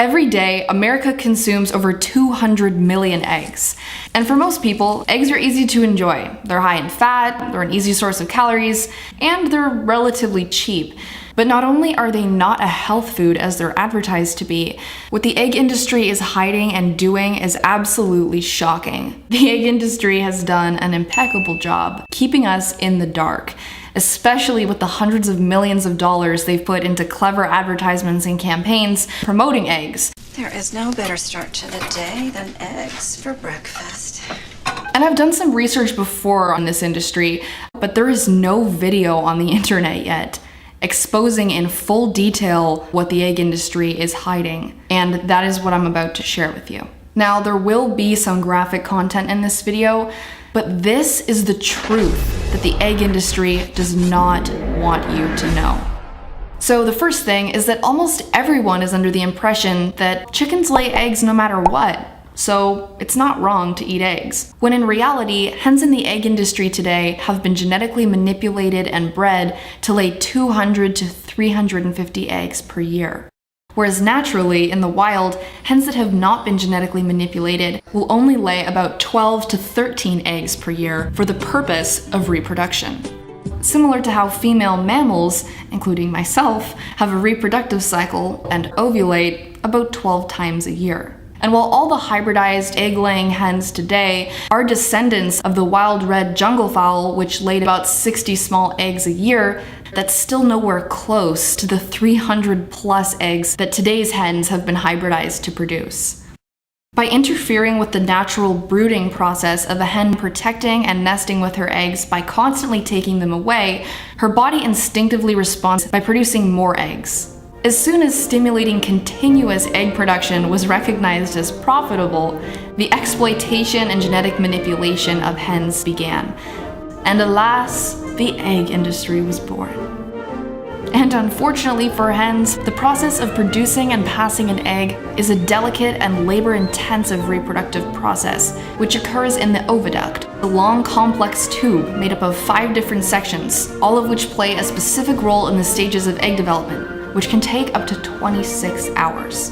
Every day, America consumes over 200 million eggs. And for most people, eggs are easy to enjoy. They're high in fat, they're an easy source of calories, and they're relatively cheap. But not only are they not a health food as they're advertised to be, what the egg industry is hiding and doing is absolutely shocking. The egg industry has done an impeccable job keeping us in the dark, especially with the hundreds of millions of dollars they've put into clever advertisements and campaigns promoting eggs. There is no better start to the day than eggs for breakfast. And I've done some research before on this industry, but there is no video on the internet yet exposing in full detail what the egg industry is hiding. And that is what I'm about to share with you. Now, there will be some graphic content in this video, but this is the truth that the egg industry does not want you to know. So the first thing is that almost everyone is under the impression that chickens lay eggs no matter what, so it's not wrong to eat eggs. When in reality, hens in the egg industry today have been genetically manipulated and bred to lay 200 to 350 eggs per year. Whereas naturally, in the wild, hens that have not been genetically manipulated will only lay about 12 to 13 eggs per year for the purpose of reproduction. Similar to how female mammals, including myself, have a reproductive cycle and ovulate about 12 times a year. And while all the hybridized egg-laying hens today are descendants of the wild red jungle fowl, which laid about 60 small eggs a year, that's still nowhere close to the 300 plus eggs that today's hens have been hybridized to produce. By interfering with the natural brooding process of a hen protecting and nesting with her eggs by constantly taking them away, her body instinctively responds by producing more eggs. As soon as stimulating continuous egg production was recognized as profitable, the exploitation and genetic manipulation of hens began. And alas, the egg industry was born. And unfortunately for hens, the process of producing and passing an egg is a delicate and labor-intensive reproductive process, which occurs in the oviduct, a long complex tube made up of 5 different sections, all of which play a specific role in the stages of egg development, which can take up to 26 hours.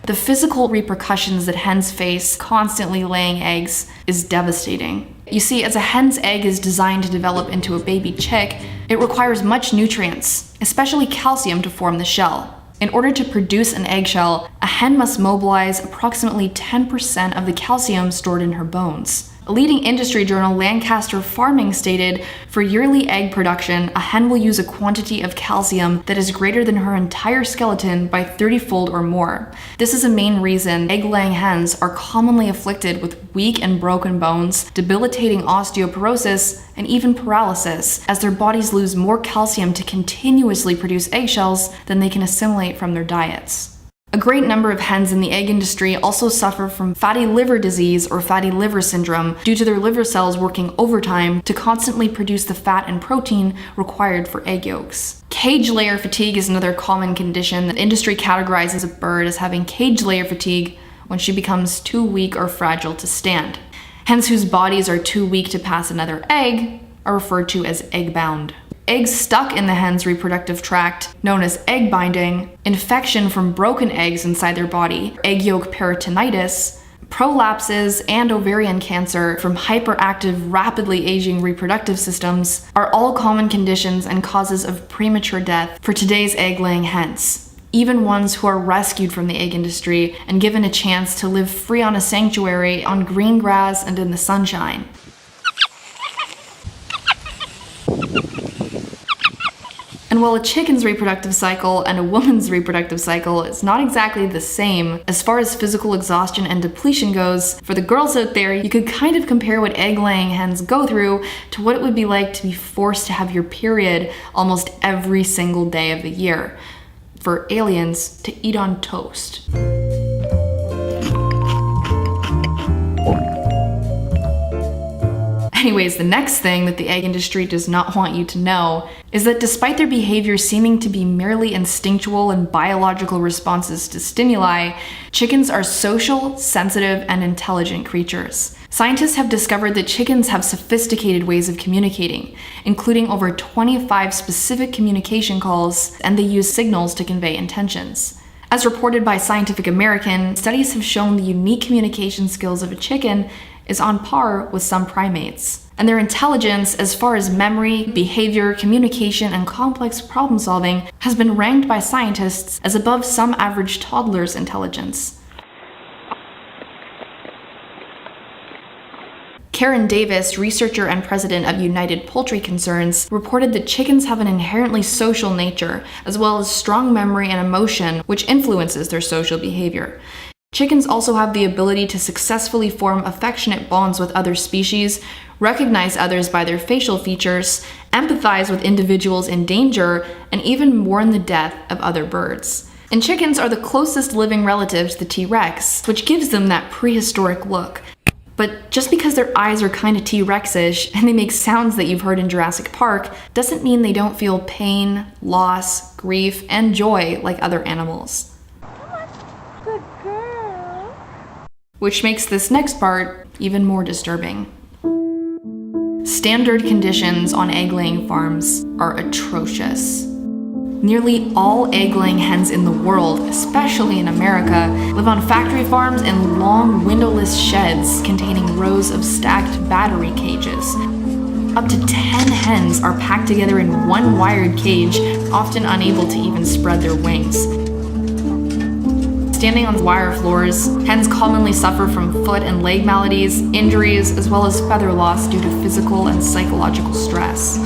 The physical repercussions that hens face constantly laying eggs is devastating. You see, as a hen's egg is designed to develop into a baby chick, it requires much nutrients, especially calcium, to form the shell. In order to produce an eggshell, a hen must mobilize approximately 10% of the calcium stored in her bones. A leading industry journal, Lancaster Farming, stated, "For yearly egg production, a hen will use a quantity of calcium that is greater than her entire skeleton by 30-fold or more." This is a main reason egg-laying hens are commonly afflicted with weak and broken bones, debilitating osteoporosis, and even paralysis, as their bodies lose more calcium to continuously produce eggshells than they can assimilate from their diets. A great number of hens in the egg industry also suffer from fatty liver disease or fatty liver syndrome due to their liver cells working overtime to constantly produce the fat and protein required for egg yolks. Cage layer fatigue is another common condition that industry categorizes a bird as having cage layer fatigue when she becomes too weak or fragile to stand. Hens whose bodies are too weak to pass another egg are referred to as egg-bound. Eggs stuck in the hen's reproductive tract, known as egg binding, infection from broken eggs inside their body, egg yolk peritonitis, prolapses, and ovarian cancer from hyperactive, rapidly aging reproductive systems are all common conditions and causes of premature death for today's egg-laying hens, even ones who are rescued from the egg industry and given a chance to live free on a sanctuary on green grass and in the sunshine. And while a chicken's reproductive cycle and a woman's reproductive cycle is not exactly the same as far as physical exhaustion and depletion goes, for the girls out there, you could kind of compare what egg-laying hens go through to what it would be like to be forced to have your period almost every single day of the year. For aliens to eat on toast. Anyways, the next thing that the egg industry does not want you to know is that despite their behavior seeming to be merely instinctual and biological responses to stimuli, chickens are social, sensitive, and intelligent creatures. Scientists have discovered that chickens have sophisticated ways of communicating, including over 25 specific communication calls, and they use signals to convey intentions. As reported by Scientific American, studies have shown the unique communication skills of a chicken is on par with some primates. And their intelligence, as far as memory, behavior, communication, and complex problem solving, has been ranked by scientists as above some average toddler's intelligence. Karen Davis, researcher and president of United Poultry Concerns, reported that chickens have an inherently social nature, as well as strong memory and emotion, which influences their social behavior. Chickens also have the ability to successfully form affectionate bonds with other species, recognize others by their facial features, empathize with individuals in danger, and even mourn the death of other birds. And chickens are the closest living relative to the T-Rex, which gives them that prehistoric look. But just because their eyes are kind of T-Rex-ish and they make sounds that you've heard in Jurassic Park doesn't mean they don't feel pain, loss, grief, and joy like other animals. Good girl. Which makes this next part even more disturbing. Standard conditions on egg-laying farms are atrocious. Nearly all egg-laying hens in the world, especially in America, live on factory farms in long, windowless sheds containing rows of stacked battery cages. Up to 10 hens are packed together in one wired cage, often unable to even spread their wings. Standing on wire floors, hens commonly suffer from foot and leg maladies, injuries, as well as feather loss due to physical and psychological stress.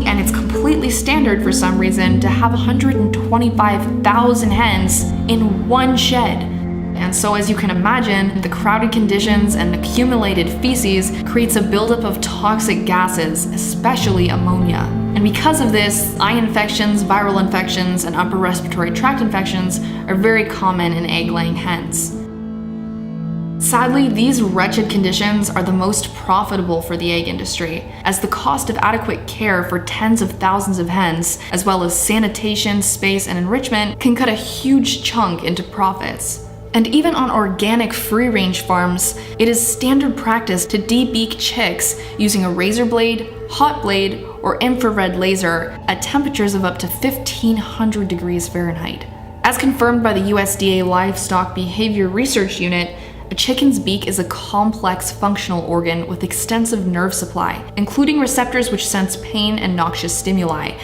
And it's completely standard for some reason to have 125,000 hens in one shed. And so as you can imagine, the crowded conditions and accumulated feces creates a buildup of toxic gases, especially ammonia. And because of this, eye infections, viral infections, and upper respiratory tract infections are very common in egg-laying hens. Sadly, these wretched conditions are the most profitable for the egg industry, as the cost of adequate care for tens of thousands of hens, as well as sanitation, space, and enrichment, can cut a huge chunk into profits. And even on organic free-range farms, it is standard practice to debeak chicks using a razor blade, hot blade, or infrared laser at temperatures of up to 1,500 degrees Fahrenheit. As confirmed by the USDA Livestock Behavior Research Unit, a chicken's beak is a complex functional organ with extensive nerve supply, including receptors which sense pain and noxious stimuli.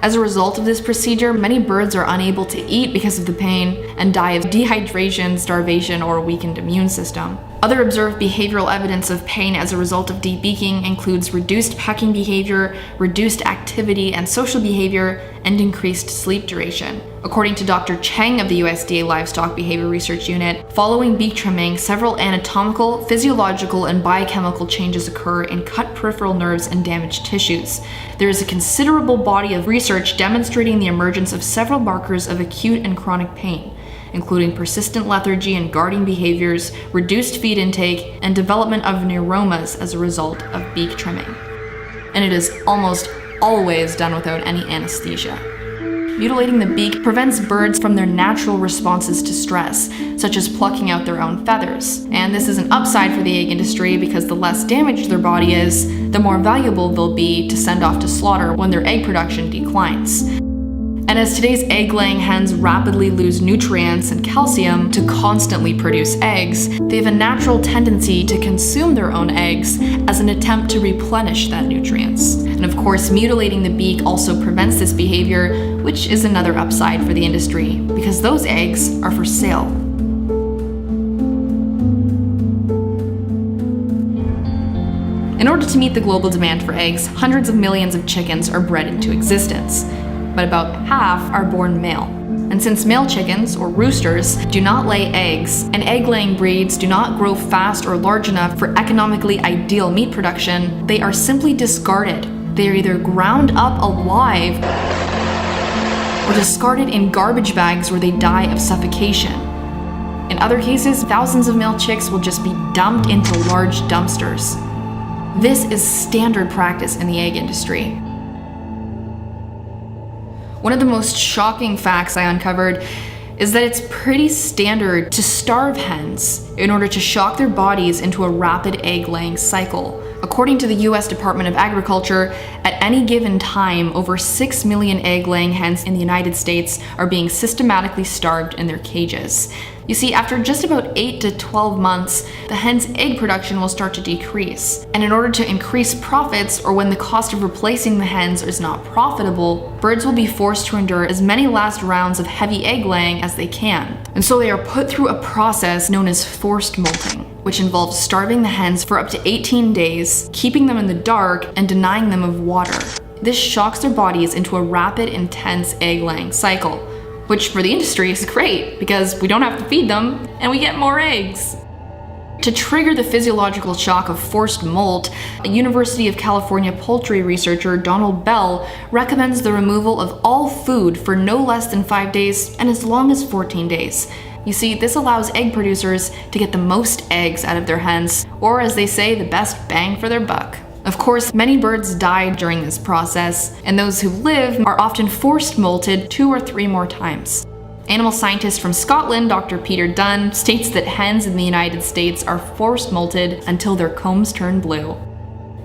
As a result of this procedure, many birds are unable to eat because of the pain and die of dehydration, starvation, or a weakened immune system. Other observed behavioral evidence of pain as a result of debeaking includes reduced pecking behavior, reduced activity and social behavior, and increased sleep duration. According to Dr. Cheng of the USDA Livestock Behavior Research Unit, following beak trimming, several anatomical, physiological, and biochemical changes occur in cut peripheral nerves and damaged tissues. There is a considerable body of research demonstrating the emergence of several markers of acute and chronic pain, including persistent lethargy and guarding behaviors, reduced feed intake, and development of neuromas as a result of beak trimming. And it is almost always done without any anesthesia. Mutilating the beak prevents birds from their natural responses to stress, such as plucking out their own feathers. And this is an upside for the egg industry because the less damaged their body is, the more valuable they'll be to send off to slaughter when their egg production declines. And as today's egg-laying hens rapidly lose nutrients and calcium to constantly produce eggs, they have a natural tendency to consume their own eggs as an attempt to replenish that nutrients. And of course, mutilating the beak also prevents this behavior, which is another upside for the industry, because those eggs are for sale. In order to meet the global demand for eggs, hundreds of millions of chickens are bred into existence, but about half are born male. And since male chickens, or roosters, do not lay eggs, and egg-laying breeds do not grow fast or large enough for economically ideal meat production, they are simply discarded. They are either ground up alive or discarded in garbage bags where they die of suffocation. In other cases, thousands of male chicks will just be dumped into large dumpsters. This is standard practice in the egg industry. One of the most shocking facts I uncovered is that it's pretty standard to starve hens in order to shock their bodies into a rapid egg-laying cycle. According to the US Department of Agriculture, at any given time, over 6 million egg-laying hens in the United States are being systematically starved in their cages. You see, after just about 8 to 12 months, the hen's egg production will start to decrease. And in order to increase profits, or when the cost of replacing the hens is not profitable, birds will be forced to endure as many last rounds of heavy egg laying as they can. And so they are put through a process known as forced molting, which involves starving the hens for up to 18 days, keeping them in the dark, and denying them of water. This shocks their bodies into a rapid, intense egg-laying cycle, which for the industry is great because we don't have to feed them and we get more eggs. To trigger the physiological shock of forced molt, a University of California poultry researcher, Donald Bell, recommends the removal of all food for no less than 5 days and as long as 14 days. You see, this allows egg producers to get the most eggs out of their hens, or as they say, the best bang for their buck. Of course, many birds die during this process, and those who live are often forced molted 2 or 3 more times. Animal scientist from Scotland, Dr. Peter Dunn, states that hens in the United States are forced molted until their combs turn blue.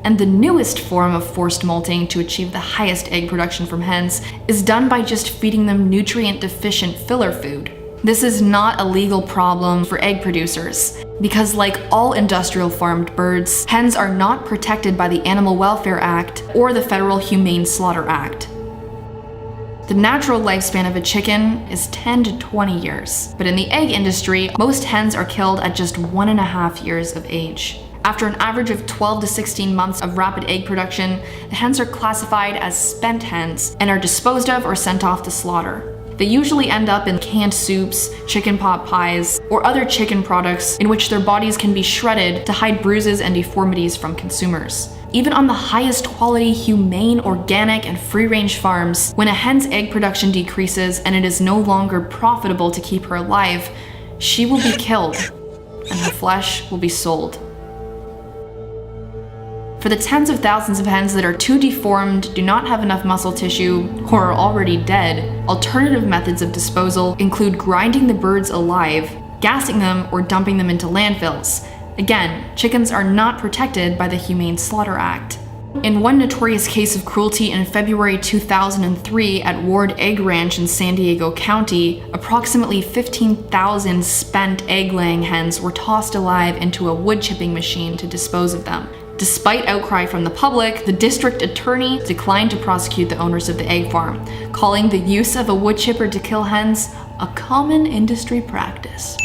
And the newest form of forced molting to achieve the highest egg production from hens is done by just feeding them nutrient-deficient filler food. This is not a legal problem for egg producers, because like all industrial farmed birds, hens are not protected by the Animal Welfare Act or the Federal Humane Slaughter Act. The natural lifespan of a chicken is 10 to 20 years, but in the egg industry, most hens are killed at just 1.5 years of age. After an average of 12 to 16 months of rapid egg production, the hens are classified as spent hens and are disposed of or sent off to slaughter. They usually end up in canned soups, chicken pot pies, or other chicken products in which their bodies can be shredded to hide bruises and deformities from consumers. Even on the highest quality, humane, organic, and free-range farms, when a hen's egg production decreases and it is no longer profitable to keep her alive, she will be killed, and her flesh will be sold. For the tens of thousands of hens that are too deformed, do not have enough muscle tissue, or are already dead, alternative methods of disposal include grinding the birds alive, gassing them, or dumping them into landfills. Again, chickens are not protected by the Humane Slaughter Act. In one notorious case of cruelty in February 2003 at Ward Egg Ranch in San Diego County, approximately 15,000 spent egg-laying hens were tossed alive into a wood chipping machine to dispose of them. Despite outcry from the public, the district attorney declined to prosecute the owners of the egg farm, calling the use of a wood chipper to kill hens a common industry practice.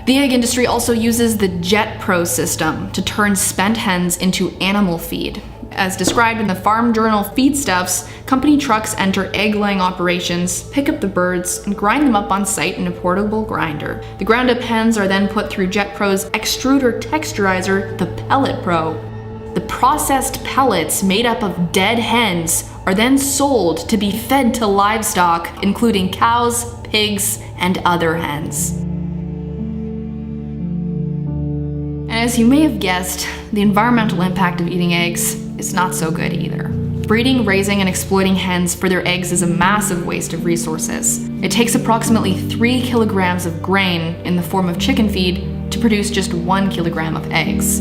The egg industry also uses the Jet Pro system to turn spent hens into animal feed. As described in the Farm Journal Feedstuffs, company trucks enter egg-laying operations, pick up the birds, and grind them up on site in a portable grinder. The ground-up hens are then put through Jet Pro's extruder texturizer, the Pellet Pro. The processed pellets made up of dead hens are then sold to be fed to livestock, including cows, pigs, and other hens. And as you may have guessed, the environmental impact of eating eggs is not so good either. Breeding, raising, and exploiting hens for their eggs is a massive waste of resources. It takes approximately 3 kilograms of grain in the form of chicken feed to produce just 1 kilogram of eggs.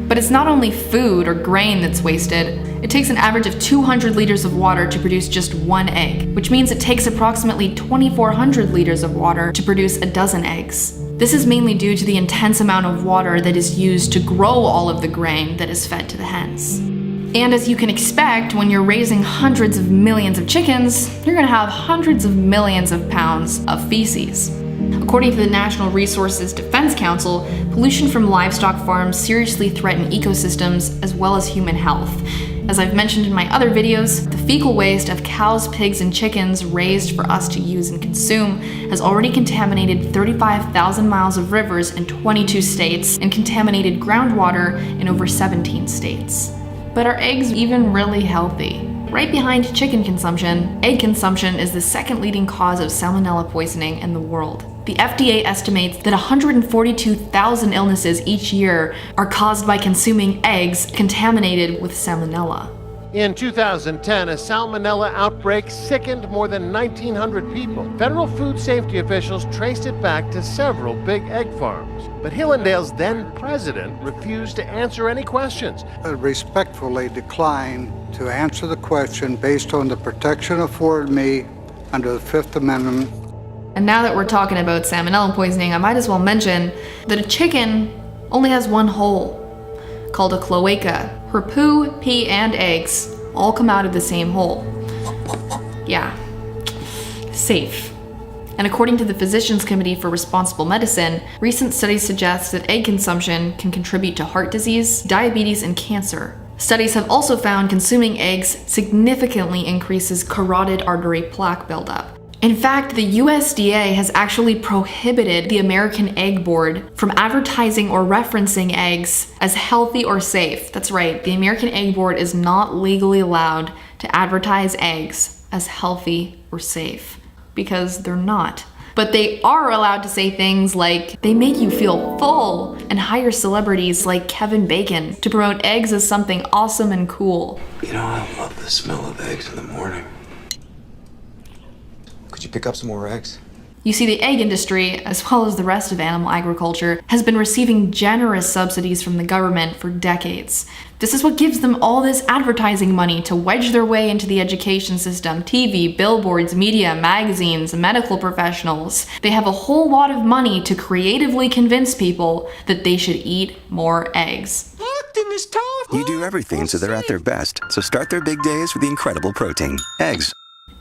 But it's not only food or grain that's wasted. It takes an average of 200 liters of water to produce just 1 egg, which means it takes approximately 2,400 liters of water to produce a dozen eggs. This is mainly due to the intense amount of water that is used to grow all of the grain that is fed to the hens. And as you can expect, when you're raising hundreds of millions of chickens, you're gonna have hundreds of millions of pounds of feces. According to the National Resources Defense Council, pollution from livestock farms seriously threaten ecosystems as well as human health. As I've mentioned in my other videos, the fecal waste of cows, pigs, and chickens raised for us to use and consume has already contaminated 35,000 miles of rivers in 22 states and contaminated groundwater in over 17 states. But are eggs even really healthy? Right behind chicken consumption, egg consumption is the second leading cause of salmonella poisoning in the world. The FDA estimates that 142,000 illnesses each year are caused by consuming eggs contaminated with salmonella. In 2010, a salmonella outbreak sickened more than 1,900 people. Federal food safety officials traced it back to several big egg farms. But Hillendale's then president refused to answer any questions. I respectfully decline to answer the question based on the protection afforded me under the Fifth Amendment. And now that we're talking about salmonella poisoning, I might as well mention that a chicken only has one hole, called a cloaca. Her poo, pee, and eggs all come out of the same hole. Yeah, safe. And according to the Physicians Committee for Responsible Medicine, recent studies suggest that egg consumption can contribute to heart disease, diabetes, and cancer. Studies have also found consuming eggs significantly increases carotid artery plaque buildup. In fact, the USDA has actually prohibited the American Egg Board from advertising or referencing eggs as healthy or safe. That's right, the American Egg Board is not legally allowed to advertise eggs as healthy or safe, because they're not. But they are allowed to say things like they make you feel full and hire celebrities like Kevin Bacon to promote eggs as something awesome and cool. You know, I love the smell of eggs in the morning. Could you pick up some more eggs? You see, the egg industry, as well as the rest of animal agriculture, has been receiving generous subsidies from the government for decades. This is what gives them all this advertising money to wedge their way into the education system, TV, billboards, media, magazines, medical professionals. They have a whole lot of money to creatively convince people that they should eat more eggs. You do everything so they're at their best. So start their big days with the incredible protein. Eggs.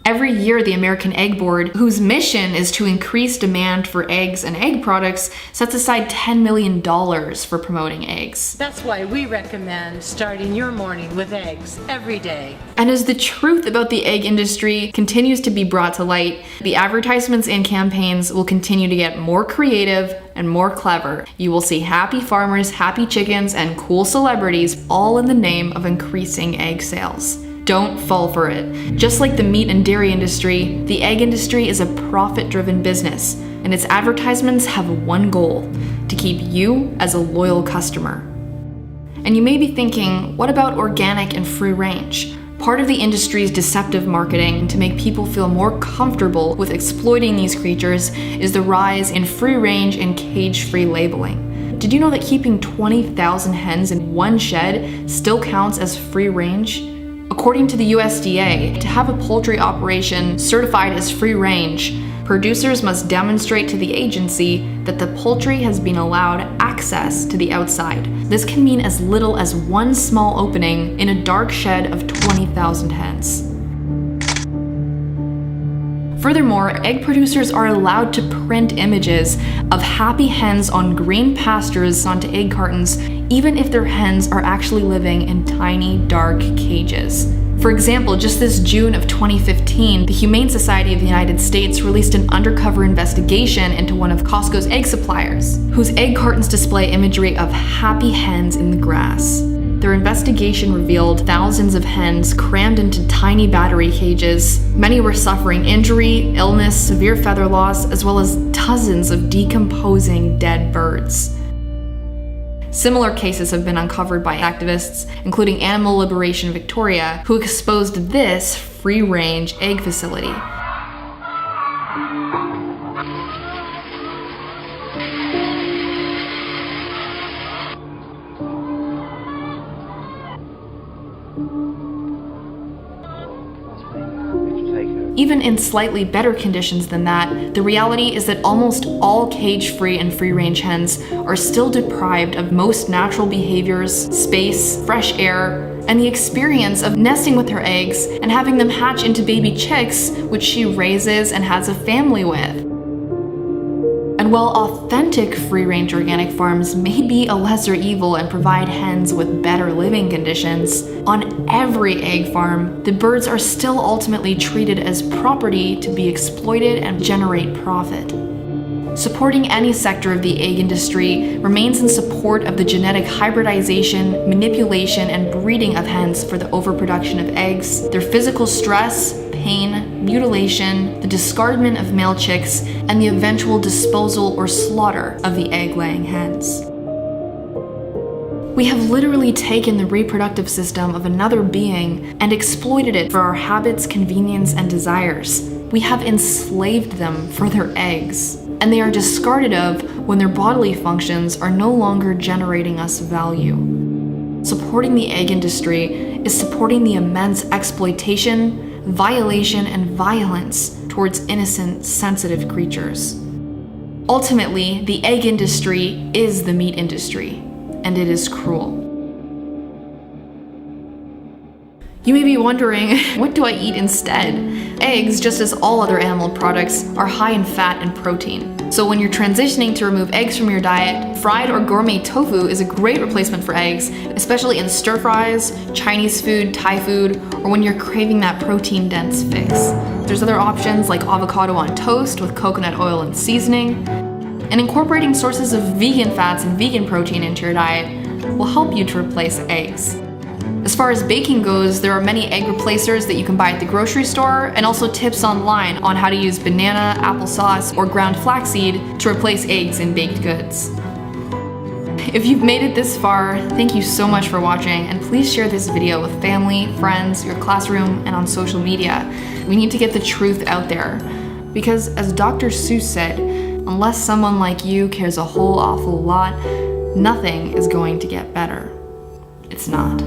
Every year, the American Egg Board, whose mission is to increase demand for eggs and egg products, sets aside $10 million for promoting eggs. That's why we recommend starting your morning with eggs every day. And as the truth about the egg industry continues to be brought to light, the advertisements and campaigns will continue to get more creative and more clever. You will see happy farmers, happy chickens, and cool celebrities, all in the name of increasing egg sales. Don't fall for it. Just like the meat and dairy industry, the egg industry is a profit-driven business, and its advertisements have one goal: to keep you as a loyal customer. And you may be thinking, what about organic and free range? Part of the industry's deceptive marketing to make people feel more comfortable with exploiting these creatures is the rise in free range and cage-free labeling. Did you know that keeping 20,000 hens in one shed still counts as free range? According to the USDA, to have a poultry operation certified as free range, producers must demonstrate to the agency that the poultry has been allowed access to the outside. This can mean as little as one small opening in a dark shed of 20,000 hens. Furthermore, egg producers are allowed to print images of happy hens on green pastures onto egg cartons, even if their hens are actually living in tiny, dark cages. For example, just this June of 2015, the Humane Society of the United States released an undercover investigation into one of Costco's egg suppliers, whose egg cartons display imagery of happy hens in the grass. Their investigation revealed thousands of hens crammed into tiny battery cages. Many were suffering injury, illness, severe feather loss, as well as dozens of decomposing dead birds. Similar cases have been uncovered by activists, including Animal Liberation Victoria, who exposed this free-range egg facility. Even in slightly better conditions than that, the reality is that almost all cage-free and free-range hens are still deprived of most natural behaviors, space, fresh air, and the experience of nesting with her eggs and having them hatch into baby chicks, which she raises and has a family with. And while authentic free-range organic farms may be a lesser evil and provide hens with better living conditions, on every egg farm, the birds are still ultimately treated as property to be exploited and generate profit. Supporting any sector of the egg industry remains in support of the genetic hybridization, manipulation, and breeding of hens for the overproduction of eggs, their physical stress, pain, mutilation, the discardment of male chicks, and the eventual disposal or slaughter of the egg-laying hens. We have literally taken the reproductive system of another being and exploited it for our habits, convenience, and desires. We have enslaved them for their eggs, and they are discarded of when their bodily functions are no longer generating us value. Supporting the egg industry is supporting the immense exploitation, violation, and violence towards innocent, sensitive creatures. Ultimately, the egg industry is the meat industry, and it is cruel. You may be wondering, what do I eat instead? Eggs, just as all other animal products, are high in fat and protein. So when you're transitioning to remove eggs from your diet, fried or gourmet tofu is a great replacement for eggs, especially in stir fries, Chinese food, Thai food, or when you're craving that protein-dense fix. There's other options like avocado on toast with coconut oil and seasoning. And incorporating sources of vegan fats and vegan protein into your diet will help you to replace eggs. As far as baking goes, there are many egg replacers that you can buy at the grocery store, and also tips online on how to use banana, applesauce, or ground flaxseed to replace eggs in baked goods. If you've made it this far, thank you so much for watching, and please share this video with family, friends, your classroom, and on social media. We need to get the truth out there. Because as Dr. Seuss said, unless someone like you cares a whole awful lot, nothing is going to get better. It's not.